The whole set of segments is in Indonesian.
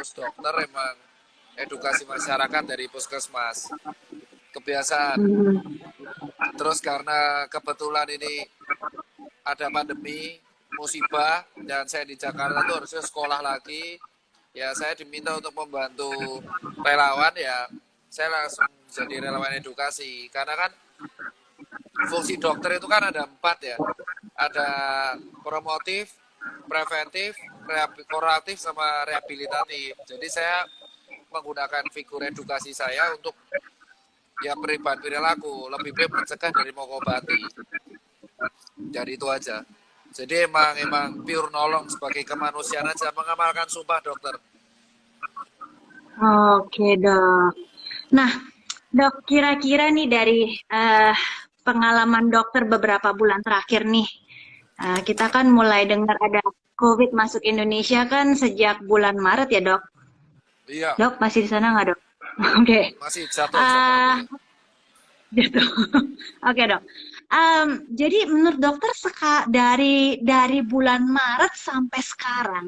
lulus dokter emang edukasi masyarakat dari puskesmas. Kebiasaan. Hmm. Terus karena kebetulan ini ada pandemi, musibah, dan saya di Jakarta tuh harusnya sekolah lagi. Ya saya diminta untuk membantu relawan ya. Saya langsung jadi relawan edukasi. Karena kan fungsi dokter itu kan ada 4 ya. Ada promotif, preventif, kuratif, sama rehabilitatif. Jadi saya menggunakan figur edukasi saya untuk ya perubahan perilaku, lebih baik mencegah dari mengobati. Jadi itu aja. Jadi emang pure nolong sebagai kemanusiaan aja, mengamalkan sumpah dokter. Oke, Dok. Nah, Dok, kira-kira nih dari eh, pengalaman dokter beberapa bulan terakhir nih, kita kan mulai dengar ada COVID masuk Indonesia kan sejak bulan Maret ya, Dok. Iya, Dok, masih di sana nggak, Dok? Oke. masih jatuh jatuh Ah, boleh. gitu. Oke, Dok. Jadi menurut dokter dari bulan Maret sampai sekarang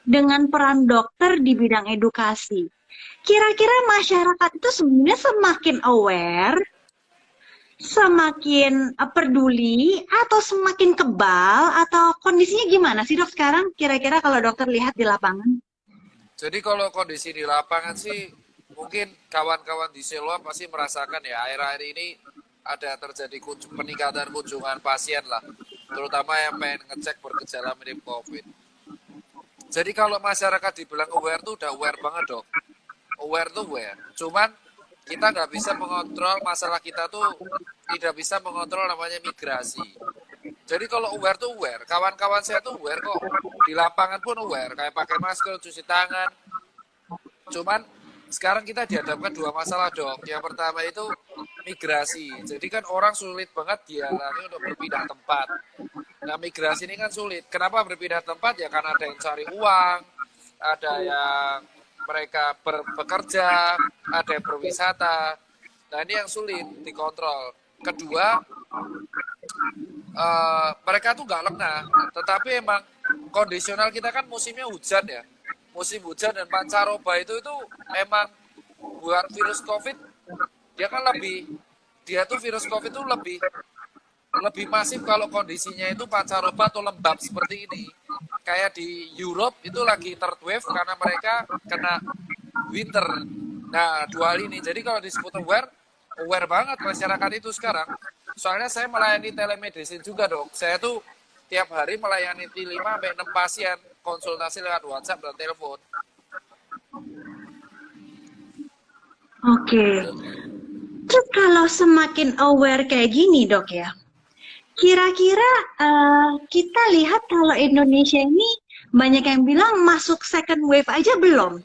dengan peran dokter di bidang edukasi, kira-kira masyarakat itu sebenarnya semakin aware, semakin peduli, atau semakin kebal, atau kondisinya gimana sih dok sekarang? Kira-kira kalau dokter lihat di lapangan? Jadi kalau kondisi di lapangan sih mungkin kawan-kawan di Siloam pasti merasakan ya akhir-akhir ini ada terjadi peningkatan kunjungan pasien lah, terutama yang pengen ngecek bergejala mirip COVID. Jadi kalau masyarakat dibilang aware tuh udah aware banget dok. Aware tuh aware. Cuman kita nggak bisa mengontrol masalah kita tuh tidak bisa mengontrol namanya migrasi. Jadi kalau aware tuh aware. Kawan-kawan saya tuh aware kok. Di lapangan pun aware. Kayak pakai masker, cuci tangan. Cuman sekarang kita dihadapkan 2 masalah dok. Yang pertama itu migrasi. Jadi kan orang sulit banget dihalangi untuk berpindah tempat. Nah migrasi ini kan sulit. Kenapa berpindah tempat? Ya karena ada yang cari uang, ada yang mereka bekerja, ada yang berwisata. Nah ini yang sulit dikontrol. Kedua, mereka tuh nggak lengah, tetapi emang kondisional kita kan musimnya hujan ya. Musim hujan dan pancaroba itu emang buat virus COVID dia kan dia tuh virus COVID tuh lebih lebih masif kalau kondisinya itu pancaroba atau lembab seperti ini. Kayak di Europe itu lagi third wave karena mereka kena winter. Nah, 2 hal ini. Jadi kalau disebut aware, aware banget masyarakat itu sekarang. Soalnya saya melayani telemedicine juga dok. Saya tuh tiap hari melayani 5 sampai 6 pasien konsultasi lewat WhatsApp dan telepon. Oke. Terus kalau semakin aware kayak gini dok ya, kira-kira kita lihat kalau Indonesia ini banyak yang bilang masuk second wave aja belum.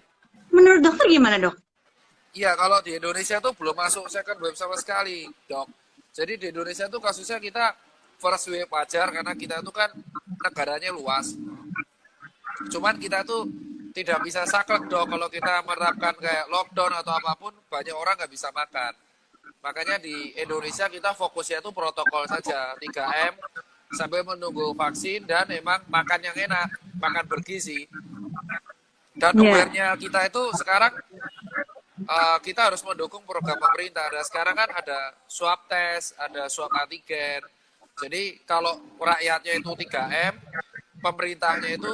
Menurut dokter gimana dok? Iya, kalau di Indonesia tuh belum masuk second wave sama sekali, dok. Jadi di Indonesia tuh kasusnya kita first wave wajar karena kita tuh kan negaranya luas. Cuman kita tuh tidak bisa saklek dok kalau kita menerapkan kayak lockdown atau apapun, banyak orang nggak bisa makan. Makanya di Indonesia kita fokusnya itu protokol saja, 3M, sambil menunggu vaksin dan emang makan yang enak, makan bergizi. Dan Ya. aware-nya kita itu sekarang kita harus mendukung program pemerintah. Dan sekarang kan ada swab test, ada swab antigen. Jadi kalau rakyatnya itu 3M, pemerintahnya itu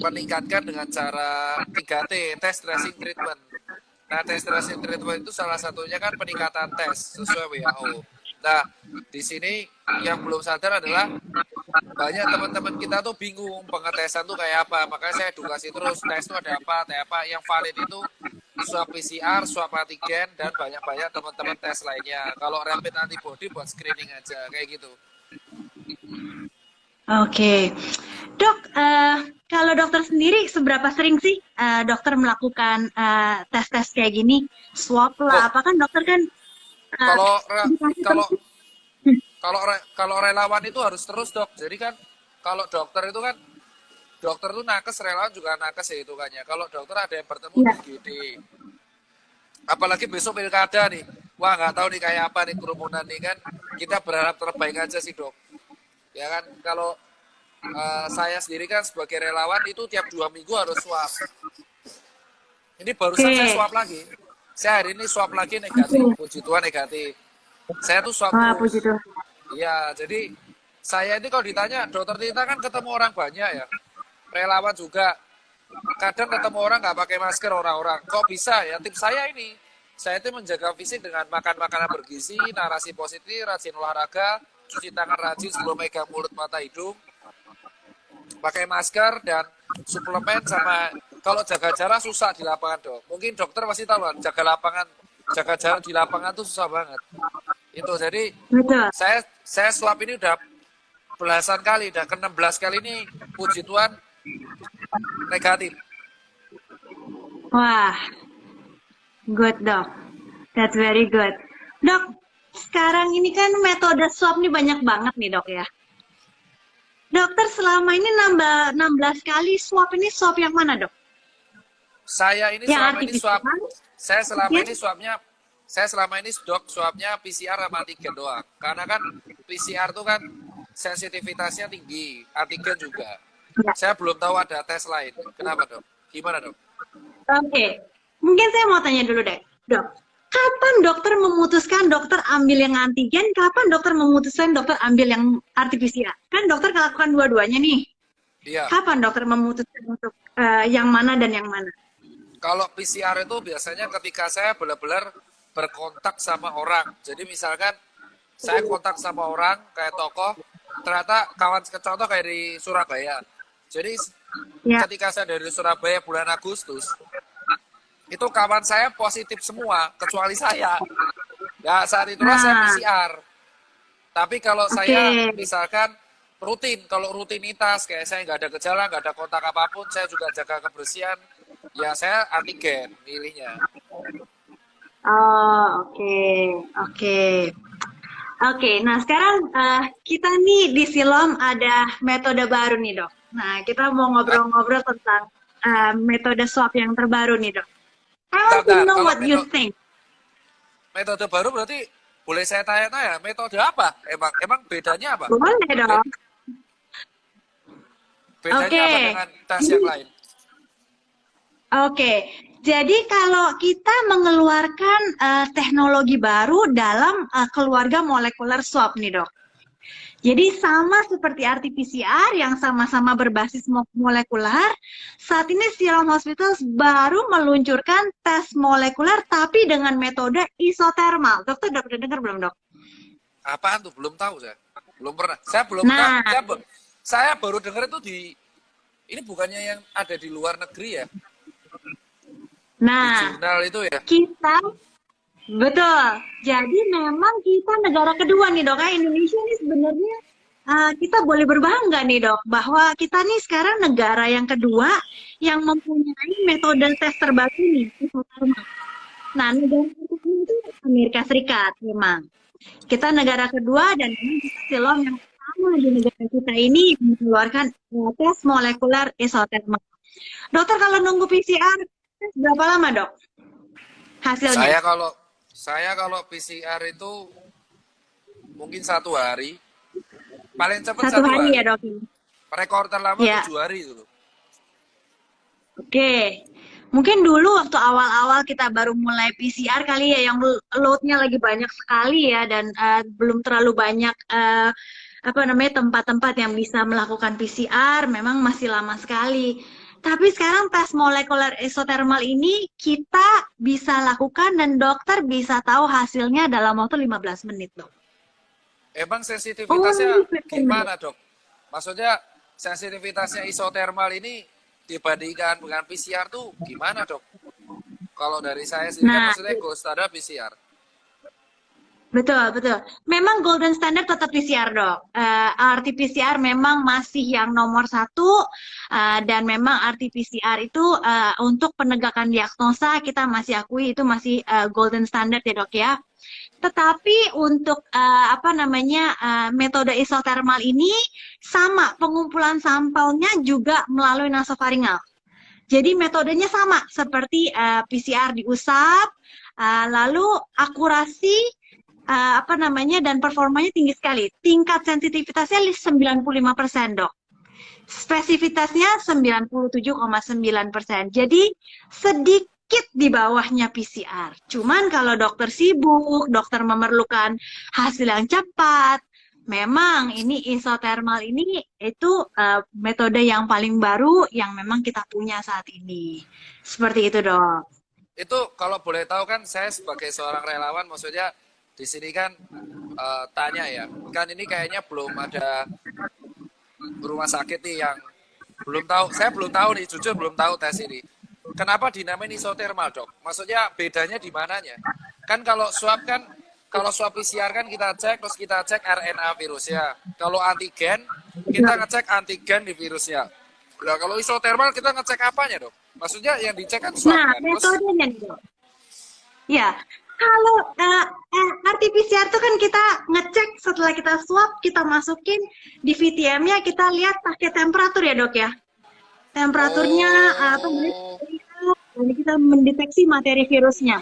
meningkatkan dengan cara 3T, test tracing treatment. Nah, test tracing treatment itu salah satunya kan peningkatan tes sesuai WHO. Nah, di sini yang belum sadar adalah banyak teman-teman kita tuh bingung pengetesan tuh kayak apa. Makanya saya edukasi terus, tes itu ada apa. Yang valid itu swab PCR, swab antigen, dan banyak-banyak teman-teman tes lainnya. Kalau rapid antibody buat screening aja, kayak gitu. Oke, dok, kalau dokter sendiri seberapa sering sih dokter melakukan tes-tes kayak gini, swab lah, Oh, apa kan dokter kan eh, kalau dikasih kalau terus. kalau relawan itu harus terus dok. Jadi kan kalau dokter itu kan dokter tuh nakes, relawan juga nakes ya itu kan ya. Kalau dokter ada yang bertemu di Ya, IGD, apalagi besok pilkada nih, wah nggak tahu nih kayak apa nih kerumunan nih kan. Kita berharap terbaik aja sih dok. Ya kan kalau saya sendiri kan sebagai relawan itu tiap 2 minggu harus swab. Ini barusan saya Oke. swab lagi. Saya hari ini swab lagi negatif, Oke. puji Tuhan negatif. Saya tuh swab Wah, puji terus. Tuhan. Iya, jadi saya ini kalau ditanya, dokter Tita kan ketemu orang banyak ya. Relawan juga. Kadang ketemu orang nggak pakai masker orang-orang. Kok bisa ya? Tips saya ini. Saya itu menjaga fisik dengan makan makanan bergizi, narasi positif, rajin olahraga, cuci tangan rajin sebelum megang mulut, mata, hidung, pakai masker dan suplemen sama kalau jaga jarak susah di lapangan dok. Mungkin dokter pasti tahu kan, jaga jarak di lapangan tuh susah banget. Itu jadi Betul. saya swab ini udah belasan kali, udah ke-16 kali ini puji Tuhan negatif. Wah, good dok. That's very good. Dok, sekarang ini kan metode swab nih banyak banget nih dok ya. Dokter selama ini nambah 16 kali swab ini swab yang mana dok? Saya ini Yang selama ini swab, artificial? saya selama Ya? ini swabnya, saya selama ini dok swabnya PCR sama antigen doang. Karena kan PCR tuh kan sensitivitasnya tinggi, antigen juga. Ya. Saya belum tahu ada tes lain. Kenapa dok? Gimana dok? Oke, mungkin saya mau tanya dulu deh, dok. Kapan dokter memutuskan dokter ambil yang antigen? Kapan dokter memutuskan dokter ambil yang RT-PCR? Kan dokter melakukan dua-duanya nih. Iya. Kapan dokter memutuskan untuk yang mana dan yang mana? Kalau PCR itu biasanya ketika saya benar-benar berkontak sama orang. Jadi misalkan saya kontak sama orang kayak tokoh, ternyata kawan contoh kayak di Surabaya. Jadi Ya. ketika saya dari Surabaya bulan Agustus, itu kawan saya positif semua, kecuali saya. Ya saat itulah saya Nah, PCR. Tapi kalau oke. saya misalkan rutin, kalau rutinitas kayak saya nggak ada gejala, nggak ada kontak apapun, saya juga jaga kebersihan, ya saya antigen milihnya. Oh, oke, oke. Oke, nah sekarang kita nih di Silom ada metode baru nih dok. Nah, kita mau Hah? ngobrol-ngobrol tentang metode swab yang terbaru nih dok. I Bentar, want to bentar. know Kalau what you think. metode baru berarti boleh saya tanya-tanya, metode apa? Emang bedanya apa? Boleh Be- dong. Bedanya Oke, apa dengan tes yang lain? oke. Jadi kalau kita mengeluarkan teknologi baru dalam keluarga molekuler swab nih dok. Jadi sama seperti RT-PCR yang sama-sama berbasis molekuler, saat ini Serum Hospitals baru meluncurkan tes molekuler tapi dengan metode isotermal. Dokter udah pernah dengar belum dok? Apaan tuh? Belum tahu saya. Belum pernah. Saya belum tahu. Nah, Saya baru dengar itu di ini bukannya yang ada di luar negeri ya? Di nah jurnal itu ya? kita betul. Jadi memang kita negara kedua nih dok. Indonesia ini sebenarnya kita boleh berbangga nih dok bahwa kita nih sekarang negara yang kedua yang mempunyai metode tes terbaru nih, isotermal. Nah, negara kedua itu Amerika Serikat memang. Kita negara kedua dan memang kita Silom yang pertama di negara kita ini mengeluarkan tes molekuler isotermal. Dokter kalau nunggu PCR berapa lama dok hasilnya? Saya kalau PCR itu mungkin 1 hari. Paling cepat Satu 1 hari ya hari. dok? Rekor terlama Ya, 7 hari itu. oke. Mungkin dulu waktu awal-awal kita baru mulai PCR kali ya yang load-nya lagi banyak sekali ya dan belum terlalu banyak apa namanya tempat-tempat yang bisa melakukan PCR, memang masih lama sekali. Tapi sekarang tes molekuler isotermal ini kita bisa lakukan dan dokter bisa tahu hasilnya dalam waktu 15 menit, dok. Emang Oh, sensitivitasnya 15 menit. gimana dok? Maksudnya sensitivitasnya isotermal ini dibandingkan dengan PCR tuh gimana dok? Kalau dari saya sendiri kan Nah, maksudnya gold standar PCR. betul, betul. Memang golden standard tetap PCR, dok. RT-PCR memang masih yang nomor satu, dan memang RT-PCR itu untuk penegakan diagnosa kita masih akui itu masih golden standard ya, dok ya. Tetapi untuk apa namanya metode isotermal ini sama pengumpulan sampelnya juga melalui nasofaringal. Jadi metodenya sama seperti PCR diusap, lalu akurasi apa namanya dan performanya tinggi sekali. Tingkat sensitivitasnya 95% dok. Spesifitasnya 97,9%. Jadi sedikit di bawahnya PCR. Cuman kalau dokter sibuk, dokter memerlukan hasil yang cepat, memang ini isotermal ini itu metode yang paling baru yang memang kita punya saat ini. Seperti itu, Dok. Itu kalau boleh tahu kan saya sebagai seorang relawan, maksudnya di sini kan tanya ya, kan ini kayaknya belum ada rumah sakit nih yang belum tahu, saya belum tahu nih, jujur belum tahu tes ini. Kenapa dinamain isotermal, Dok? Maksudnya bedanya di mananya? Kan kalau swab PCR kan kita cek, terus kita cek RNA virusnya. Kalau antigen, kita ngecek antigen di virusnya. Nah, kalau isotermal kita ngecek apanya, Dok? Maksudnya yang dicek kan swab Nah, kan? Terus, metodenya nih, Dok. Ya, kalau RT-PCR itu kan kita ngecek setelah kita swab, kita masukin di VTM-nya, kita lihat pakai temperatur ya, Dok ya. Temperaturnya apa oh, jadi kita mendeteksi materi virusnya.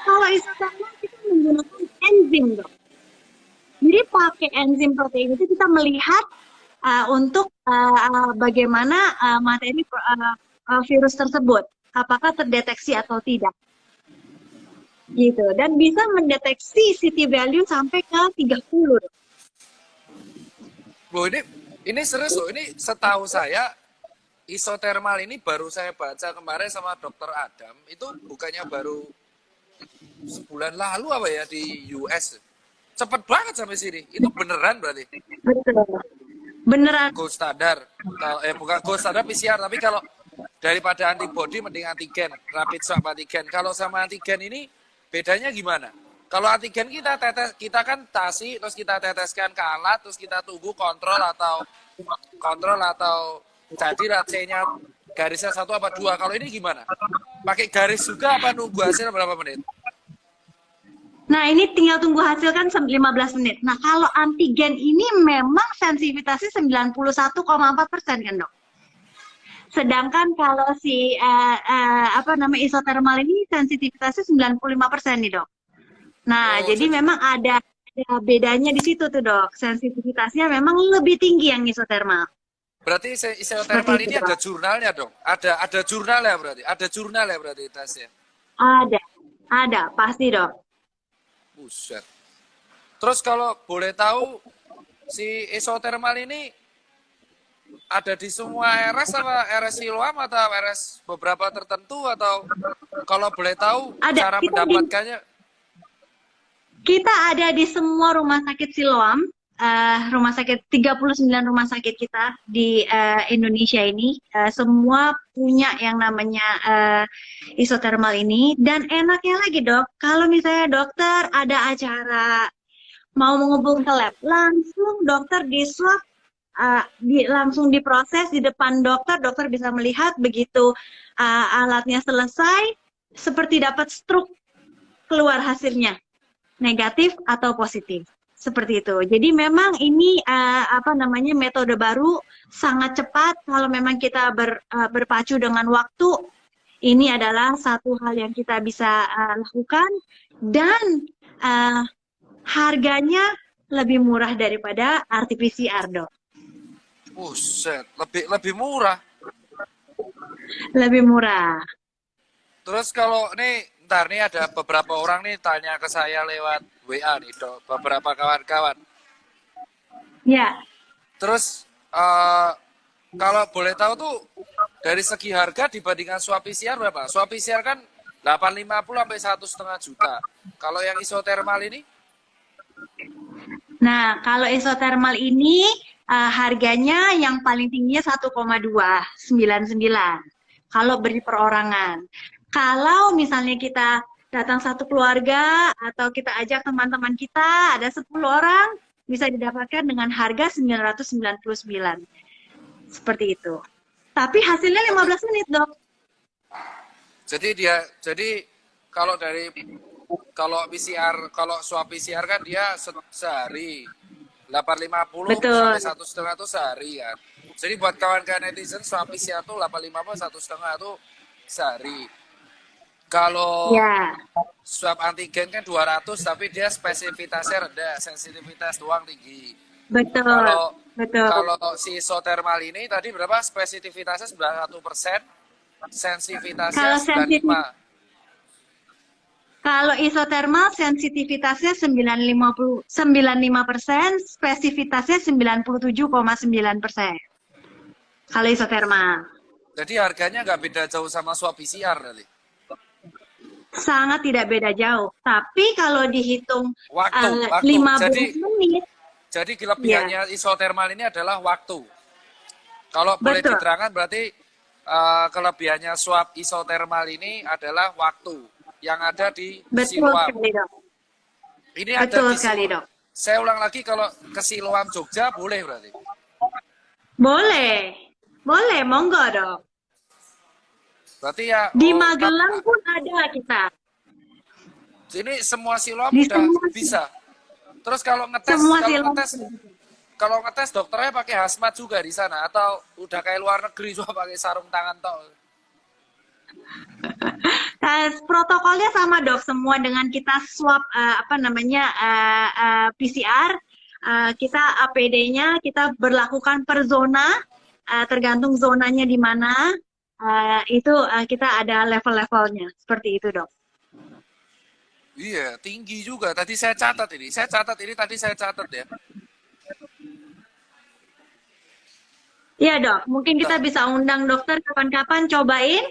Kalau isotermal kita menggunakan enzim, Dok. Jadi pakai enzim protein itu kita melihat untuk bagaimana materi virus tersebut, apakah terdeteksi atau tidak. Gitu. Dan bisa mendeteksi CT value sampai ke 30. loh ini serius loh, ini setahu saya isotermal ini baru saya baca kemarin sama dokter Adam, itu bukannya baru sebulan lalu apa ya di US. Cepet banget sampai sini. Itu beneran berarti. Betul. Beneran. Gold standar. Bukan gold standar PCR, tapi kalau daripada antibody mending antigen, rapid swab antigen. Kalau sama antigen ini bedanya gimana? Kalau antigen kita kan tasi, terus kita teteskan ke alat, terus kita tunggu kontrol atau jadi C-nya garisnya 1 apa 2. Kalau ini gimana? Pakai garis juga apa nunggu hasil berapa menit? Nah, ini tinggal tunggu hasil kan 15 menit. Nah, kalau antigen ini memang sensitivitasnya 91,4% kan, Dok? Sedangkan kalau si isotermal ini sensitivitasnya 95% nih, Dok. Nah, Oh, jadi memang ada bedanya di situ tuh, Dok. Sensitivitasnya memang lebih tinggi yang isotermal. berarti Seperti isotermal itu, ini Dok. ada jurnalnya dong. Ada jurnalnya berarti. Ada jurnalnya berarti tesnya. Ada, pasti, Dok. Buset. Terus kalau boleh tahu si isotermal ini ada di semua RS apa RS Siloam atau RS beberapa tertentu, atau kalau boleh tahu Ada. cara mendapatkannya? Kita ada di semua rumah sakit Siloam, rumah sakit 39 rumah sakit kita di Indonesia ini, semua punya yang namanya isotermal ini. Dan enaknya lagi, Dok, kalau misalnya dokter ada acara mau menghubung ke lab, langsung dokter di swab, langsung diproses di depan dokter, dokter bisa melihat begitu alatnya selesai, seperti dapat stroke keluar hasilnya, negatif atau positif. Seperti itu. Jadi memang ini metode baru, sangat cepat. Kalau memang kita berpacu dengan waktu, ini adalah satu hal yang kita bisa lakukan, dan harganya lebih murah daripada RT-PCR, Dok. Buset, lebih murah. Lebih murah. Terus kalau nih, ntar nih ada beberapa orang nih tanya ke saya lewat WA nih, Dok, beberapa kawan-kawan. Ya. Terus kalau boleh tahu tuh dari segi harga dibandingkan swab PCR berapa? Swab PCR kan 850 sampai 1,5 juta. Kalau yang isotermal ini? Nah, kalau isotermal ini harganya yang paling tingginya 1,299 kalau beri perorangan. Kalau misalnya kita datang satu keluarga atau kita ajak teman-teman kita, ada 10 orang, bisa didapatkan dengan harga 999. Seperti itu. Tapi hasilnya 15 menit, Dok. Jadi kalau PCR, kalau swab PCR kan dia sehari 850 Betul. sampai 1,5 itu sehari kan. Jadi buat kawan-kawan netizen, swab PCR tuh 850 1,5 itu sehari. Kalau Ya. swab antigen kan 200, tapi dia spesifitasnya rendah, sensitivitas doang tinggi. Betul, Kalau betul. kalau si isotermal ini tadi berapa? Spesifititasnya 91%, sensitivitasnya Kalau sensitif, 95. kalau isotermal sensitivitasnya 95%, spesifitasnya 97,9%. Kalau isotermal. Jadi harganya nggak beda jauh sama swab PCR kali. Sangat tidak beda jauh. Tapi kalau dihitung Waktu. 15 menit, Jadi ya, kelebihannya isotermal ini adalah waktu. Kalau boleh betul. diterangkan berarti kelebihannya swab isotermal ini adalah waktu yang ada di Betul Siloam. sekali, Dok. Ini ada Betul di sekali, Siloam. Dok. Saya ulang lagi, kalau ke Siloam Jogja boleh berarti. Boleh. Boleh, monggo, Dok. Berarti ya Di Magelang pun ada kita. ini semua Siloam Di udah semua, bisa. Terus semua silang. kalau ngetes dokternya pakai hazmat juga di sana atau udah kayak luar negeri cuma pakai sarung tangan tok. Protokolnya sama, Dok, semua dengan kita swab apa namanya PCR. Kita APD-nya kita berlakukan per zona, tergantung zonanya di mana. Itu kita ada level-levelnya seperti itu, Dok. Iya, tinggi juga. Tadi saya catat ini. Tadi saya catat ya. Iya, Dok. Mungkin kita Ta- bisa undang dokter kapan-kapan cobain.